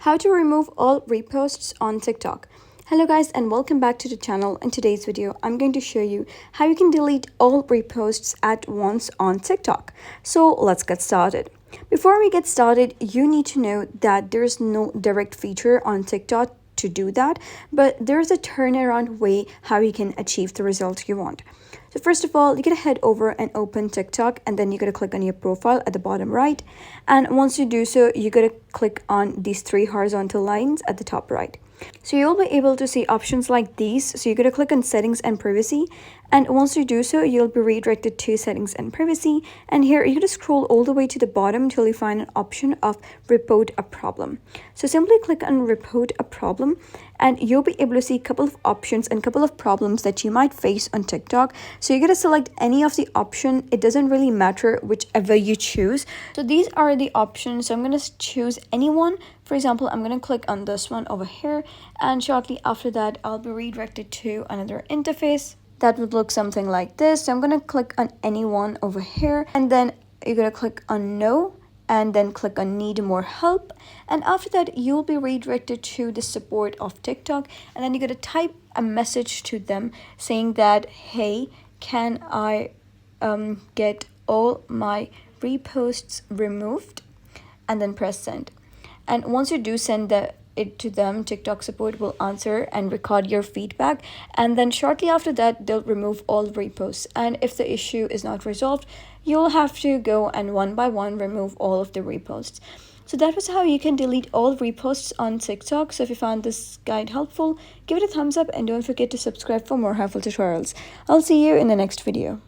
How to remove all reposts on TikTok. Hello guys and welcome back to the channel. In today's video, I'm going to show you how you can delete all reposts at once on TikTok. So let's get started. Before we get started, you need to know that there's no direct feature on TikTok to do that, but there's a turnaround way how you can achieve the result you want. So first of all, you gotta head over and open TikTok, and then you gotta click on your profile at the bottom right. And once you do so, you gotta click on these three horizontal lines at the top right. So you'll be able to see options like these. So you're going to click on settings and privacy, and once you do so, you'll be redirected to settings and privacy. And here you're going to scroll all the way to the bottom till you find an option of report a problem. So simply click on report a problem, and you'll be able to see a couple of options and a couple of problems that you might face on TikTok. So you're going to select any of the option. It doesn't really matter whichever you choose. So these are the options. So I'm going to choose any one. For example, I'm going to click on this one over here, and shortly after that, I'll be redirected to another interface that would look something like this. So I'm going to click on any one over here, and then you're going to click on no, and then click on need more help. And after that, you'll be redirected to the support of TikTok, and then you're going to type a message to them saying that, hey, can I get all my reposts removed? And then press send. And once you do send it to them, TikTok support will answer and record your feedback. And then shortly after that, they'll remove all reposts. And if the issue is not resolved, you'll have to go and one by one remove all of the reposts. So that was how you can delete all reposts on TikTok. So if you found this guide helpful, give it a thumbs up and don't forget to subscribe for more helpful tutorials. I'll see you in the next video.